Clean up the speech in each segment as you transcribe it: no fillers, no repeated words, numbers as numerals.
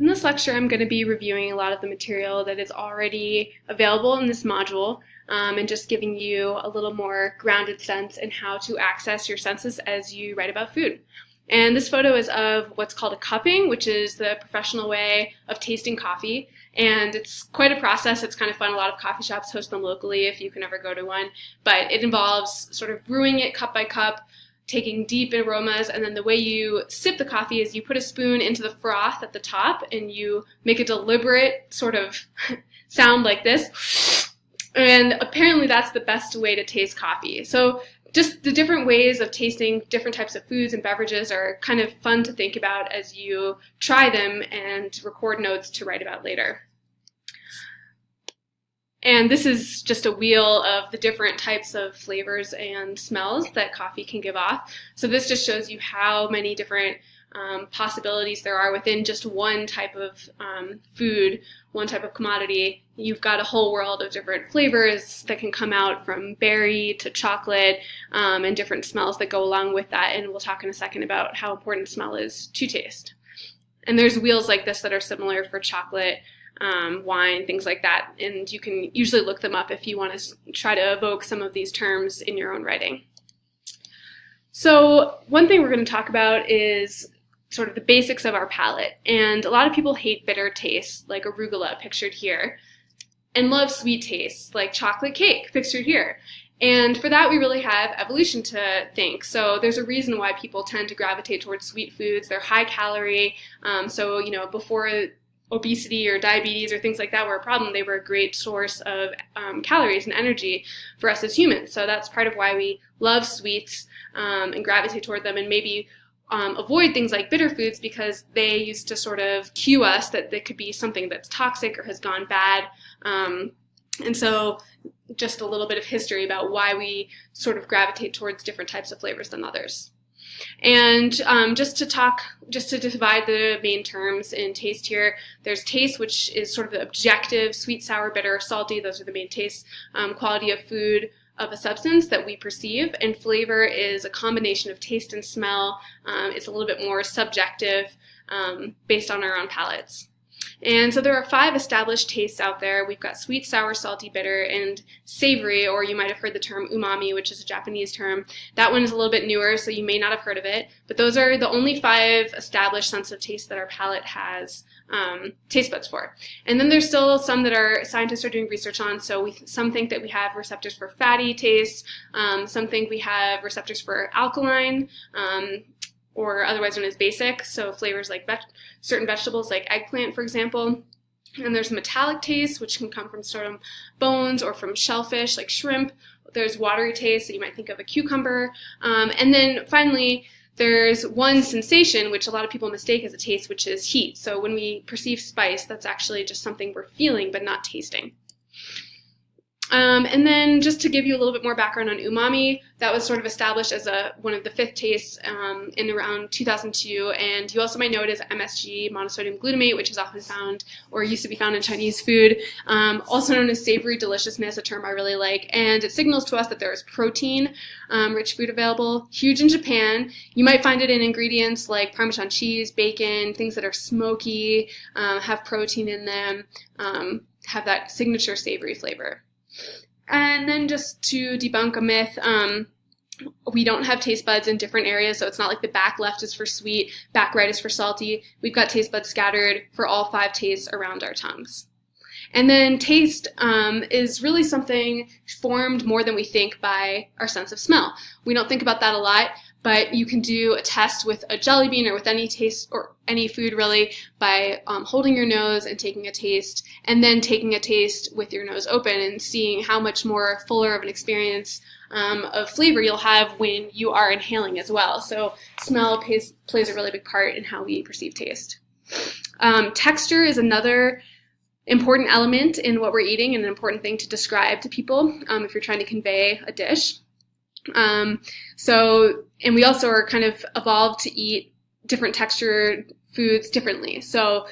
In this lecture, I'm going to be reviewing a lot of the material that is already available in this module and just giving you a little more grounded sense in how to access your senses as you write about food. And this photo is of what's called a cupping, which is the professional way of tasting coffee. And it's quite a process. It's kind of fun. A lot of coffee shops host them locally if you can ever go to one. But it involves sort of brewing it cup by cup, taking deep aromas, and then the way you sip the coffee is you put a spoon into the froth at the top and you make a deliberate sort of sound like this. And apparently that's the best way to taste coffee. So just the different ways of tasting different types of foods and beverages are kind of fun to think about as you try them and record notes to write about later. And this is just a wheel of the different types of flavors and smells that coffee can give off. So this just shows you how many different possibilities there are within just one type of food, one type of commodity. You've got a whole world of different flavors that can come out, from berry to chocolate, and different smells that go along with that. And we'll talk in a second about how important smell is to taste. And there's wheels like this that are similar for chocolate, wine, things like that. And you can usually look them up if you want to try to evoke some of these terms in your own writing. So one thing we're going to talk about is sort of the basics of our palate. And a lot of people hate bitter tastes, like arugula, pictured here, and love sweet tastes, like chocolate cake, pictured here. And for that, we really have evolution to thank. So there's a reason why people tend to gravitate towards sweet foods. They're high calorie. So, before obesity or diabetes or things like that were a problem, they were a great source of calories and energy for us as humans. So that's part of why we love sweets and gravitate toward them, and maybe avoid things like bitter foods because they used to sort of cue us that they could be something that's toxic or has gone bad. And so just a little bit of history about why we sort of gravitate towards different types of flavors than others. And just to divide the main terms in taste here, there's taste, which is sort of the objective, sweet, sour, bitter, salty. Those are the main tastes, quality of food, of a substance that we perceive. And flavor is a combination of taste and smell. It's a little bit more subjective based on our own palates. And so there are 5 established tastes out there. We've got sweet, sour, salty, bitter, and savory, or you might have heard the term umami, which is a Japanese term. That one is a little bit newer, so you may not have heard of it. But those are the only 5 established sense of taste that our palate has taste buds for. And then there's still some that our scientists are doing research on. So some think that we have receptors for fatty tastes. Some think we have receptors for alkaline, or otherwise known as basic, so flavors like certain vegetables like eggplant, for example. And there's metallic taste, which can come from sort of bones or from shellfish like shrimp. There's watery taste, so you might think of a cucumber. And then finally, there's one sensation, which a lot of people mistake as a taste, which is heat. So when we perceive spice, that's actually just something we're feeling but not tasting. And then just to give you a little bit more background on umami, that was sort of established as one of the 5th tastes in around 2002. And you also might know it as MSG, monosodium glutamate, which is often found or used to be found in Chinese food, also known as savory deliciousness, a term I really like. And it signals to us that there is protein-rich food available, huge in Japan. You might find it in ingredients like Parmesan cheese, bacon, things that are smoky, have protein in them, have that signature savory flavor. And then just to debunk a myth, we don't have taste buds in different areas, so it's not like the back left is for sweet, back right is for salty. We've got taste buds scattered for all 5 tastes around our tongues. And then taste is really something formed more than we think by our sense of smell. We don't think about that a lot, but you can do a test with a jelly bean or with any taste or any food really by holding your nose and taking a taste, and then taking a taste with your nose open and seeing how much more fuller of an experience of flavor you'll have when you are inhaling as well. So smell plays a really big part in how we perceive taste. Texture is another important element in what we're eating and an important thing to describe to people if you're trying to convey a dish. And we also are kind of evolved to eat different texture foods differently. So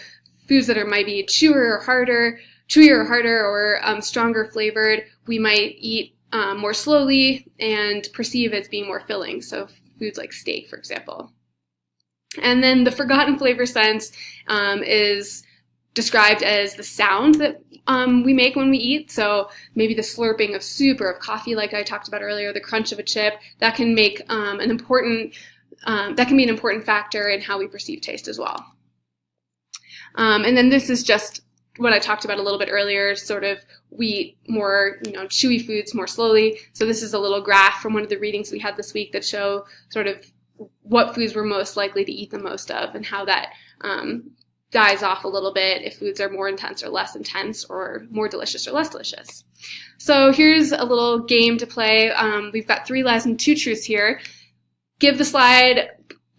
foods that might be chewier or harder or stronger flavored, we might eat more slowly and perceive as being more filling. So foods like steak, for example. And then the forgotten flavor sense is described as the sound that we make when we eat. So maybe the slurping of soup or of coffee, like I talked about earlier, the crunch of a chip, that can make that can be an important factor in how we perceive taste as well. And then this is just what I talked about a little bit earlier, sort of we eat more, chewy foods more slowly. So this is a little graph from one of the readings we had this week that show sort of what foods we're most likely to eat the most of and how that dies off a little bit if foods are more intense or less intense or more delicious or less delicious. So here's a little game to play. We've got 3 lies and 2 truths here. Give the slide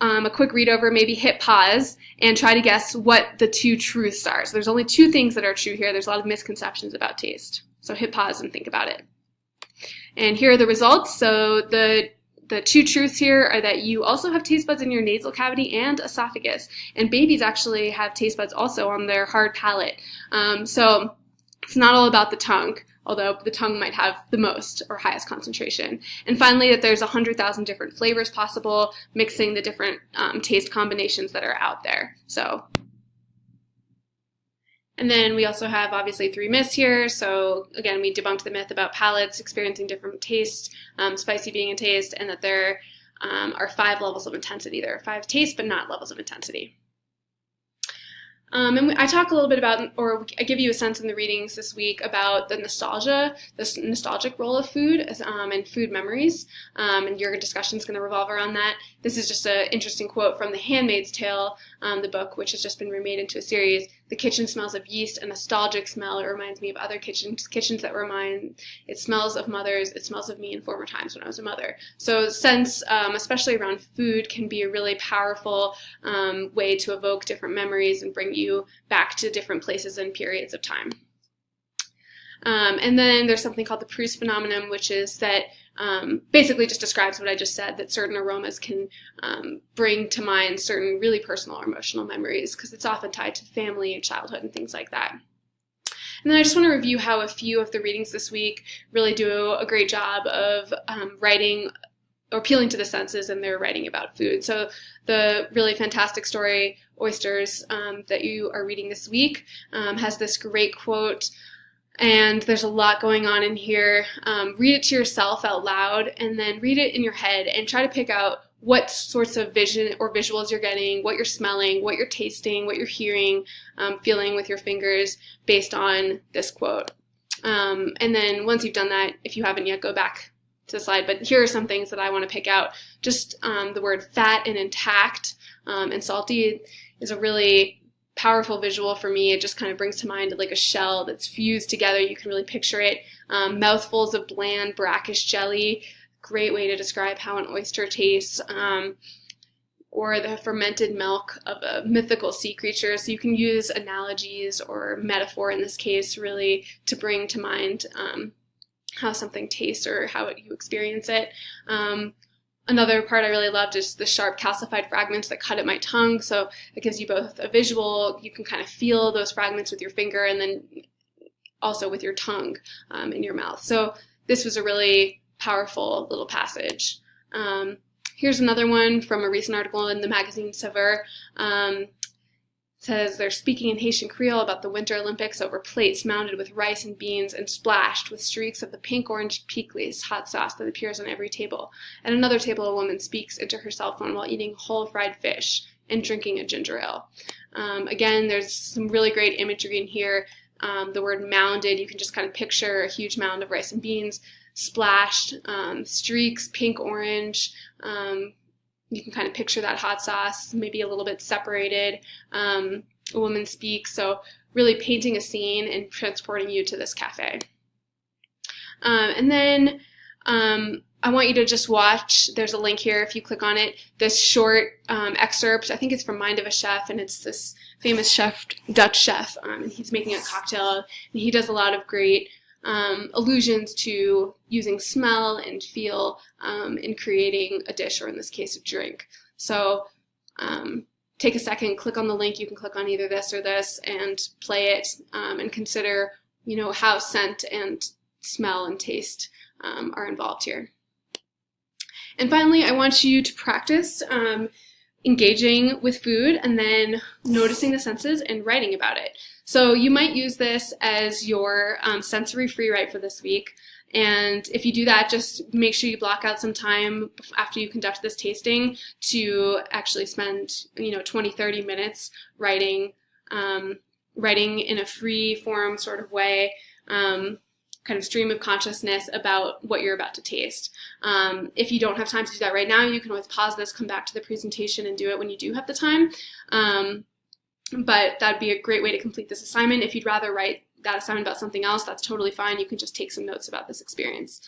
a quick read over, maybe hit pause, and try to guess what the 2 truths are. So there's only 2 things that are true here. There's a lot of misconceptions about taste. So hit pause and think about it. And here are the results. So the 2 truths here are that you also have taste buds in your nasal cavity and esophagus. And babies actually have taste buds also on their hard palate. So it's not all about the tongue, although the tongue might have the most or highest concentration. And finally, that there's 100,000 different flavors possible, mixing the different taste combinations that are out there. And then we also have obviously 3 myths here. So again, we debunked the myth about palates experiencing different tastes, spicy being a taste, and that there are 5 levels of intensity. There are 5 tastes, but not levels of intensity. And I talk a little bit about, or I give you a sense in the readings this week about the nostalgic role of food and food memories. And your discussion is going to revolve around that. This is just an interesting quote from The Handmaid's Tale, the book, which has just been remade into a series. The kitchen smells of yeast, a nostalgic smell. It reminds me of other kitchens that remind. It smells of mothers. It smells of me in former times when I was a mother. So scents, especially around food, can be a really powerful way to evoke different memories and bring you back to different places and periods of time. And then there's something called the Proust phenomenon, which is that basically just describes what I just said, that certain aromas can bring to mind certain really personal or emotional memories, because it's often tied to family and childhood and things like that. And then I just want to review how a few of the readings this week really do a great job of writing or appealing to the senses in their writing about food. So the really fantastic story, Oysters, that you are reading this week, has this great quote. And there's a lot going on in here. Read it to yourself out loud, and then read it in your head and try to pick out what sorts of vision or visuals you're getting, what you're smelling, what you're tasting, what you're hearing, feeling with your fingers based on this quote. And then once you've done that, if you haven't yet, go back to the slide. But here are some things that I want to pick out. Just the word fat and intact and salty is a really powerful visual for me. It just kind of brings to mind like a shell that's fused together. You can really picture it. Mouthfuls of bland, brackish jelly. Great way to describe how an oyster tastes. Or the fermented milk of a mythical sea creature. So you can use analogies or metaphor in this case really to bring to mind how something tastes or how you experience it. Another part I really loved is the sharp calcified fragments that cut at my tongue. So it gives you both a visual, you can kind of feel those fragments with your finger, and then also with your tongue in your mouth. So this was a really powerful little passage. Here's another one from a recent article in the magazine Saveur. It says they're speaking in Haitian Creole about the Winter Olympics over plates mounted with rice and beans and splashed with streaks of the pink-orange pickles hot sauce that appears on every table. At another table, a woman speaks into her cell phone while eating whole fried fish and drinking a ginger ale. Again, there's some really great imagery in here. The word mounded, you can just kind of picture a huge mound of rice and beans, splashed, streaks, pink-orange. You can kind of picture that hot sauce, maybe a little bit separated. A woman speaks, so really painting a scene and transporting you to this cafe. And then I want you to just watch, there's a link here if you click on it, this short excerpt. I think it's from Mind of a Chef, and it's this famous chef, Dutch chef, and he's making a cocktail, and he does a lot of great allusions to using smell and feel in creating a dish, or in this case, a drink. So take a second, click on the link. You can click on either this or this and play it and consider, how scent and smell and taste are involved here. And finally, I want you to practice engaging with food, and then noticing the senses and writing about it. So you might use this as your sensory free write for this week. And if you do that, just make sure you block out some time after you conduct this tasting to actually spend, 20, 30 minutes writing, writing in a free form sort of way, kind of stream of consciousness about what you're about to taste. If you don't have time to do that right now, you can always pause this, come back to the presentation, and do it when you do have the time. But that'd be a great way to complete this assignment. If you'd rather write that assignment about something else, that's totally fine. You can just take some notes about this experience.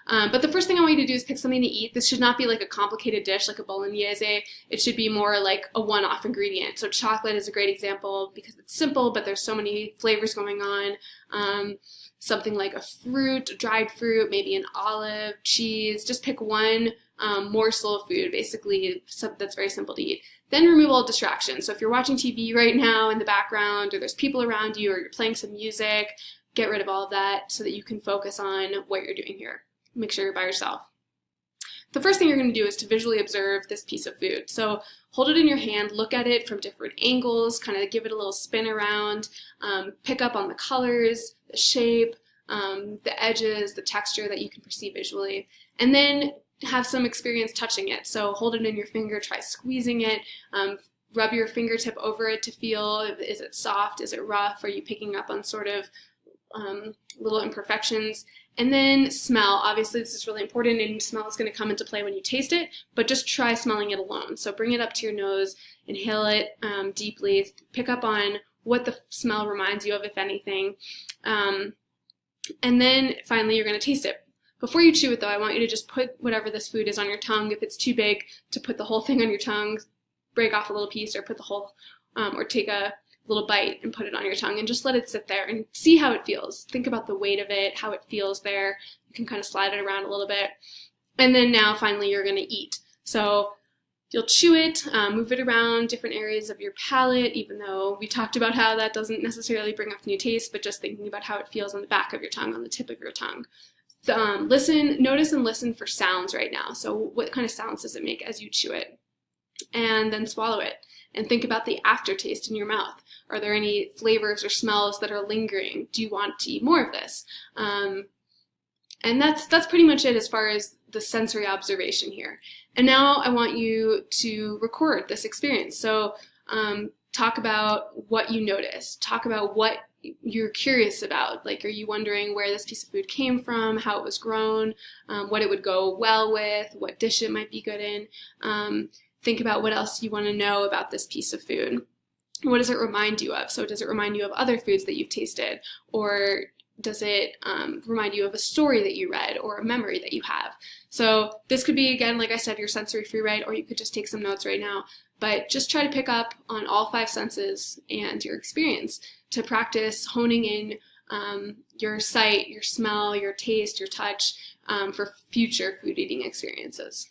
But the first thing I want you to do is pick something to eat. This should not be like a complicated dish like a bolognese. It should be more like a one-off ingredient. So chocolate is a great example because it's simple, but there's so many flavors going on. Something like a fruit, dried fruit, maybe an olive, cheese. Just pick one morsel of food, basically, that's very simple to eat. Then remove all distractions. So if you're watching TV right now in the background, or there's people around you, or you're playing some music, get rid of all of that so that you can focus on what you're doing here. Make sure you're by yourself. The first thing you're going to do is to visually observe this piece of food. So hold it in your hand, look at it from different angles, kind of give it a little spin around, pick up on the colors, the shape, the edges, the texture that you can perceive visually, and then have some experience touching it. So hold it in your finger, try squeezing it, rub your fingertip over it to feel, is it soft, is it rough, are you picking up on sort of little imperfections? And then smell. Obviously this is really important, and smell is going to come into play when you taste it, but just try smelling it alone. So bring it up to your nose, inhale it deeply, pick up on what the smell reminds you of, if anything, and then finally you're going to taste it. Before you chew it though, I want you to just put whatever this food is on your tongue. If it's too big to put the whole thing on your tongue, break off a little piece, or put the whole, or take a little bite and put it on your tongue, and just let it sit there and see how it feels. Think about the weight of it, how it feels there. You can kind of slide it around a little bit. And then now finally you're going to eat. So you'll chew it, move it around different areas of your palate, even though we talked about how that doesn't necessarily bring up new taste, but just thinking about how it feels on the back of your tongue, on the tip of your tongue. Notice and listen for sounds right now. So what kind of sounds does it make as you chew it? And then swallow it. And think about the aftertaste in your mouth. Are there any flavors or smells that are lingering? Do you want to eat more of this? And that's pretty much it as far as the sensory observation here. And now I want you to record this experience. So talk about what you noticed. Talk about what you're curious about. Like, are you wondering where this piece of food came from, how it was grown, what it would go well with, what dish it might be good in. Think about what else you want to know about this piece of food. What does it remind you of? So does it remind you of other foods that you've tasted? Or does it remind you of a story that you read or a memory that you have? So this could be, again, like I said, your sensory free write, or you could just take some notes right now. But just try to pick up on all 5 senses and your experience to practice honing in your sight, your smell, your taste, your touch for future food eating experiences.